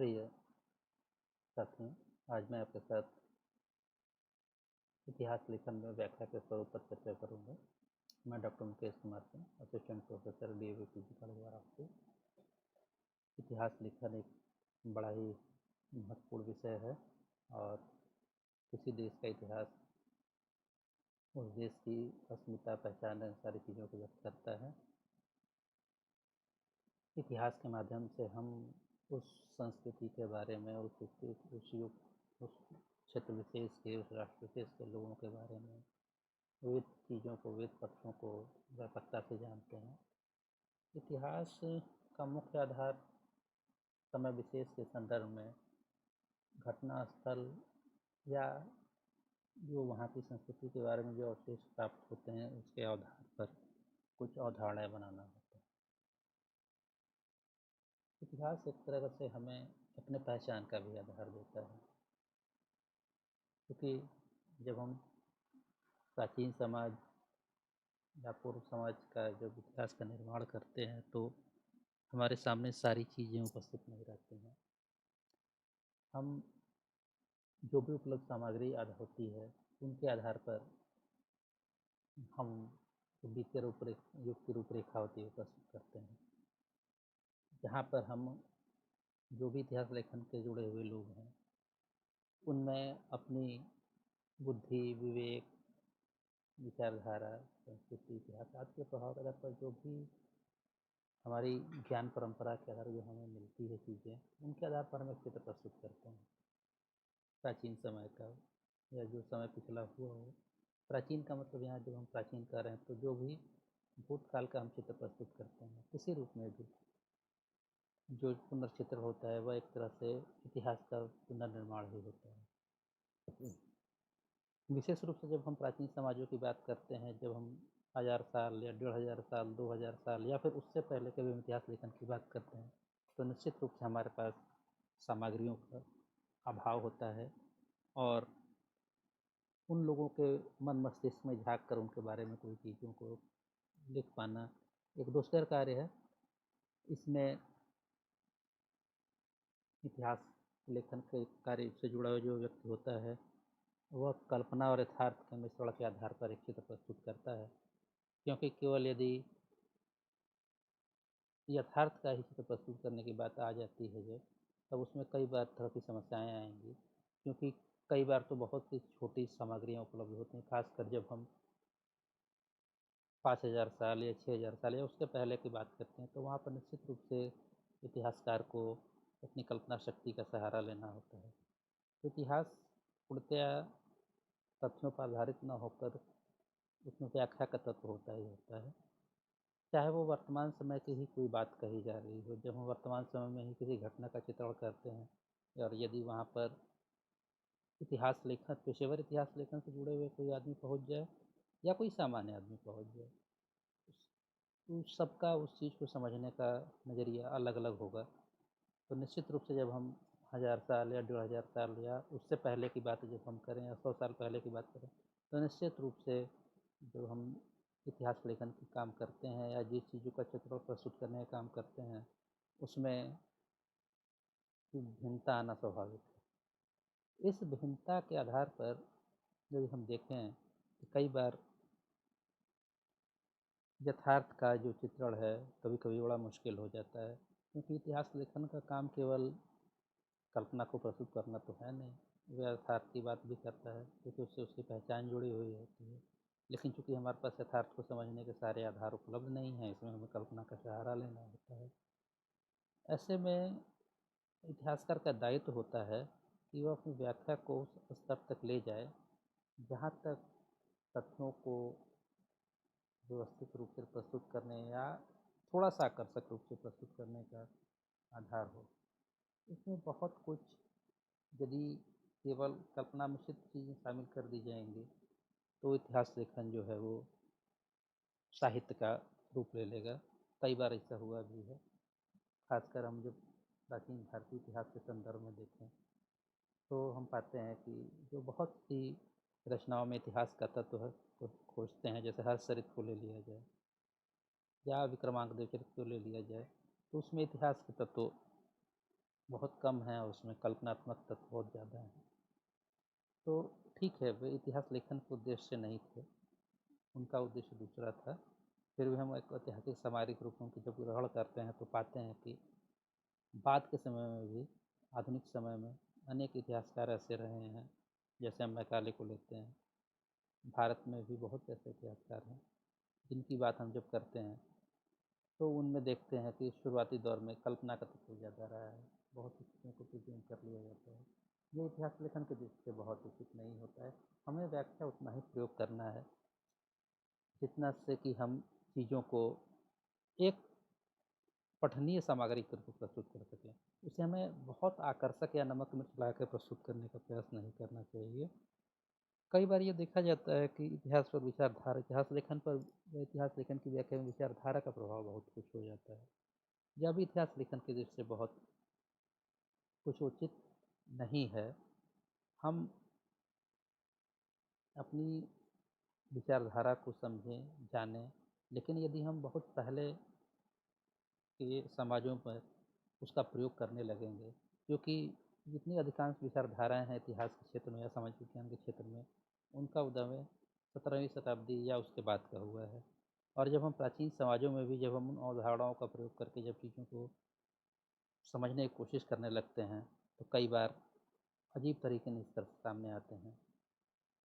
प्रिय साथियों, आज मैं आपके साथ इतिहास लेखन में व्याख्या के स्वरूप पर चर्चा करूंगा। मैं doctor Mukesh Kumar Singh, assistant professor DAV PG college Varanasi. इतिहास लेखन एक बड़ा ही महत्वपूर्ण विषय है और किसी देश का इतिहास उस देश की अस्मिता, पहचान, इन सारी चीज़ों को व्यक्त करता है। इतिहास के माध्यम से हम उस संस्कृति के बारे में, उस युग, उस क्षेत्र विशेष के, उस राष्ट्र विशेष के लोगों के बारे में विविध चीज़ों को, विविध पक्षों को व्यापकता से जानते हैं। इतिहास का मुख्य आधार समय विशेष के संदर्भ में घटना स्थल या जो वहाँ की संस्कृति के बारे में जो अवशेष प्राप्त होते हैं उसके आधार पर कुछ अवधारणाएं बनाना होता है। इतिहास एक तरह से हमें अपने पहचान का भी आधार देता है, क्योंकि जब हम प्राचीन समाज या पूर्व समाज का जब इतिहास का निर्माण करते हैं तो हमारे सामने सारी चीज़ें उपस्थित नहीं रहती हैं। हम जो भी उपलब्ध सामग्री होती है उनके आधार पर हम बीते युग की रूपरेखा होती है प्रस्तुत करते हैं, जहाँ पर हम जो भी इतिहास लेखन के जुड़े हुए लोग हैं उनमें अपनी बुद्धि, विवेक, विचारधारा, संस्कृति, इतिहास आदि के प्रभाव के आधार पर जो भी हमारी ज्ञान परंपरा के आधार जो हमें मिलती है चीज़ें, उनके आधार पर हम एक चित्र प्रस्तुत करते हैं प्राचीन समय का या जो समय पिछला हुआ हो। प्राचीन का मतलब यहाँ जब हम प्राचीन कर रहे हैं तो जो भी भूतकाल का हम चित्र प्रस्तुत करते हैं किसी रूप में भी, जो पुनर्चित्र होता है वह एक तरह से इतिहास का पुनर्निर्माण ही होता है। विशेष रूप से जब हम प्राचीन समाजों की बात करते हैं, जब हम 1000 साल या 1500 साल, 2000 साल या फिर उससे पहले के भी इतिहास लेखन की बात करते हैं तो निश्चित रूप से हमारे पास सामग्रियों का अभाव होता है और उन लोगों के मन मस्तिष्क में झाँक कर उनके बारे में कोई चीज़ों को लिख पाना एक दुष्कर कार्य है। इसमें इतिहास लेखन के कार्य से जुड़ा हुआ जो व्यक्ति होता है वह कल्पना और यथार्थ के मिश्रण के आधार पर एक चित्र प्रस्तुत करता है, क्योंकि केवल यदि यथार्थ का ही चित्र प्रस्तुत करने की बात आ जाती है जब, तब उसमें कई बार तरह की समस्याएं आएंगी, क्योंकि कई बार तो बहुत ही छोटी सामग्रियाँ उपलब्ध होती हैं। खासकर जब हम 5000 साल या 6000 साल या उसके पहले की बात करते हैं तो वहाँ पर निश्चित रूप से इतिहासकार को अपनी कल्पना शक्ति का सहारा लेना होता है। इतिहास पूर्णतया तथ्यों पर आधारित न होकर उसमें व्याख्या का तत्व होता ही होता है, चाहे वो वर्तमान समय की ही कोई बात कही जा रही हो। जब हम वर्तमान समय में ही किसी घटना का चित्रण करते हैं और यदि वहाँ पर इतिहास लेखन, पेशेवर इतिहास लेखन से जुड़े हुए कोई आदमी पहुँच जाए या कोई सामान्य आदमी पहुँच जाए, तो सबका उस चीज़ को समझने का नज़रिया अलग अलग होगा। तो निश्चित रूप से जब हम 1000 साल या 2000 साल या उससे पहले की बात जब हम करें या 100 साल पहले की बात करें तो निश्चित रूप से जो हम इतिहास लेखन के काम करते हैं या जिस चीज़ों का चित्रण प्रस्तुत करने का काम करते हैं उसमें भिन्नता आना स्वाभाविक है। इस भिन्नता के आधार पर यदि हम देखें तो कई बार यथार्थ का जो चित्रण है कभी कभी बड़ा मुश्किल हो जाता है, क्योंकि इतिहास लेखन का काम केवल कल्पना को प्रस्तुत करना तो है नहीं, वह यथार्थ की बात भी करता है क्योंकि उससे उसकी पहचान जुड़ी हुई होती है। लेकिन चूंकि हमारे पास यथार्थ को समझने के सारे आधार उपलब्ध नहीं हैं, इसमें हमें कल्पना का सहारा लेना होता है। ऐसे में इतिहासकार का दायित्व होता है कि वह अपनी व्याख्या को उस स्तर तक ले जाए जहाँ तक तथ्यों को व्यवस्थित रूप से प्रस्तुत करने या थोड़ा सा आकर्षक रूप से प्रस्तुत करने का आधार हो। इसमें बहुत कुछ यदि केवल कल्पना मिश्रित चीज़ें शामिल कर दी जाएंगी तो इतिहास लेखन जो है वो साहित्य का रूप ले लेगा। कई बार ऐसा हुआ भी है। खासकर हम जब प्राचीन भारतीय इतिहास के संदर्भ में देखें तो हम पाते हैं कि जो बहुत सी रचनाओं में इतिहास का तत्व है को खोजते हैं, जैसे हर्षचरित को ले लिया जाए या विक्रमांक देवचरित को ले लिया जाए, तो उसमें इतिहास के तत्व बहुत कम हैं और उसमें कल्पनात्मक तत्व बहुत ज़्यादा हैं। तो ठीक है, वे इतिहास लेखन के उद्देश्य से नहीं थे, उनका उद्देश्य दूसरा था। फिर भी हम एक ऐतिहासिक सामरिक रूपों की जब ग्रहण करते हैं तो पाते हैं कि बाद के समय में भी, आधुनिक समय में अनेक इतिहासकार ऐसे रहे हैं, जैसे हम मैकाले को लेते हैं। भारत में भी बहुत ऐसे इतिहासकार हैं जिनकी बात हम जब करते हैं तो उनमें देखते हैं कि शुरुआती दौर में कल्पना का तत्व ज़्यादा रहा है, बहुत सी चीज़ों को प्रिज्यूम कर लिया जाता है। ये इतिहास लेखन के दृष्टि से बहुत उचित नहीं होता है। हमें व्याख्या उतना ही प्रयोग करना है जितना से कि हम चीज़ों को एक पठनीय सामग्री के रूप में प्रस्तुत कर सकें। उसे हमें बहुत आकर्षक या नमक मिर्च ला कर प्रस्तुत करने का प्रयास नहीं करना चाहिए। कई बार ये देखा जाता है कि इतिहास लेखन पर इतिहास लेखन की व्याख्या में विचारधारा का प्रभाव बहुत कुछ हो जाता है। यह भी इतिहास लेखन की दृष्टि से बहुत कुछ उचित नहीं है। हम अपनी विचारधारा को समझें, जानें, लेकिन यदि हम बहुत पहले के समाजों पर उसका प्रयोग करने लगेंगे, क्योंकि जितनी अधिकांश विचारधाराएँ हैं इतिहास के क्षेत्र में या समाज विज्ञान के क्षेत्र में, उनका उद्गम 17वीं शताब्दी या उसके बाद का हुआ है। और जब हम प्राचीन समाजों में भी जब हम उन अवधारणाओं का प्रयोग करके जब चीज़ों को समझने की कोशिश करने लगते हैं, तो कई बार अजीब तरीके के निष्कर्ष सामने आते हैं।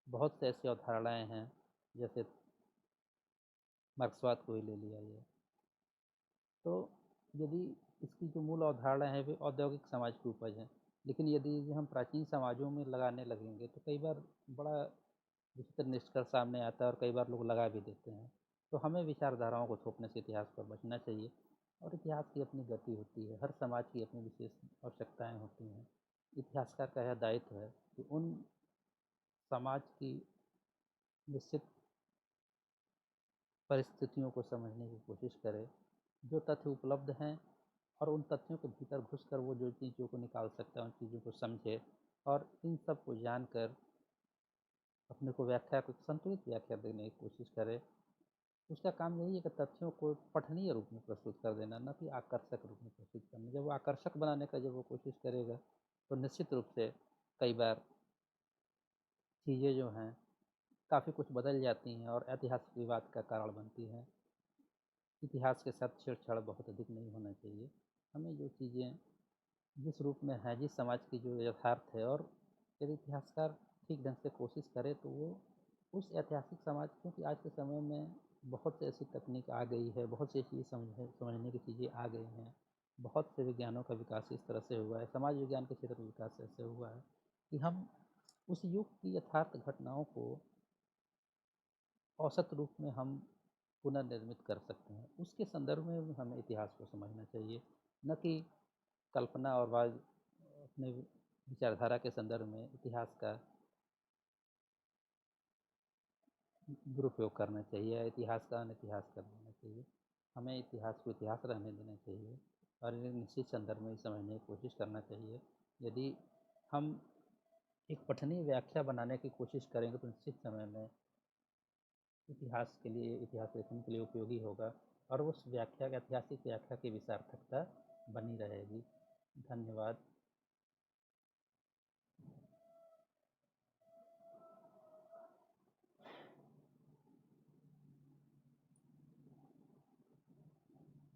बहुत से ऐसी अवधारणाएँ हैं, जैसे मार्क्सवाद को ही ले लिया जाए। तो यदि इसकी जो मूल अवधारणा है वे औद्योगिक समाज की उपज है, लेकिन यदि इसे हम प्राचीन समाजों में लगाने लगेंगे तो कई बार बड़ा विचित्र निष्कर्ष सामने आता है और कई बार लोग लगा भी देते हैं। तो हमें विचारधाराओं को थोपने से इतिहास पर बचना चाहिए। और इतिहास की अपनी गति होती है, हर समाज की अपनी विशेष आवश्यकताएँ होती हैं। इतिहासकार का यह दायित्व है कि उन समाज की निश्चित परिस्थितियों को समझने की कोशिश करे, जो तथ्य उपलब्ध हैं, और उन तथ्यों के भीतर घुसकर वो जो चीज़ों को निकाल सकता है, उन चीज़ों को समझे और इन सब को जानकर अपने को व्याख्या को संतुलित व्याख्या देने की कोशिश करे। उसका काम यही है कि तथ्यों को पठनीय रूप में प्रस्तुत कर देना, न कि आकर्षक रूप में प्रस्तुत करना। जब वो आकर्षक बनाने का जब वो कोशिश करेगा, तो निश्चित रूप से कई बार चीज़ें जो हैं काफ़ी कुछ बदल जाती हैं और ऐतिहासिक विवाद का कारण बनती हैं। इतिहास के साथ छेड़छाड़ बहुत अधिक नहीं होना चाहिए। हमें जो चीज़ें जिस रूप में है, जिस समाज की जो यथार्थ है, और यदि इतिहासकार ठीक ढंग से कोशिश करे तो वो उस ऐतिहासिक समाज, क्योंकि आज के समय में बहुत से ऐसी तकनीक आ गई है, बहुत सी चीज़ समझने की चीज़ें आ गई हैं, बहुत से विज्ञानों का विकास इस तरह से हुआ है, समाज विज्ञान के क्षेत्र में विकास ऐसे हुआ है कि हम उस युग की यथार्थ घटनाओं को औसत रूप में हम पुनर्निर्मित कर सकते हैं। उसके संदर्भ में हमें इतिहास को समझना चाहिए, न कि कल्पना और अपने विचारधारा के संदर्भ में इतिहास का दुरुपयोग करना चाहिए या इतिहास का अनइतिहास कर देना चाहिए। हमें इतिहास को इतिहास रहने देना चाहिए और एक निश्चित संदर्भ में समझने की कोशिश करना चाहिए। यदि हम एक पठनीय व्याख्या बनाने की कोशिश करेंगे तो निश्चित समय में इतिहास के लिए, इतिहास लेखन के लिए उपयोगी होगा और उस व्याख्या, ऐतिहासिक व्याख्या की भी सार्थकता बनी रहेगी। धन्यवाद।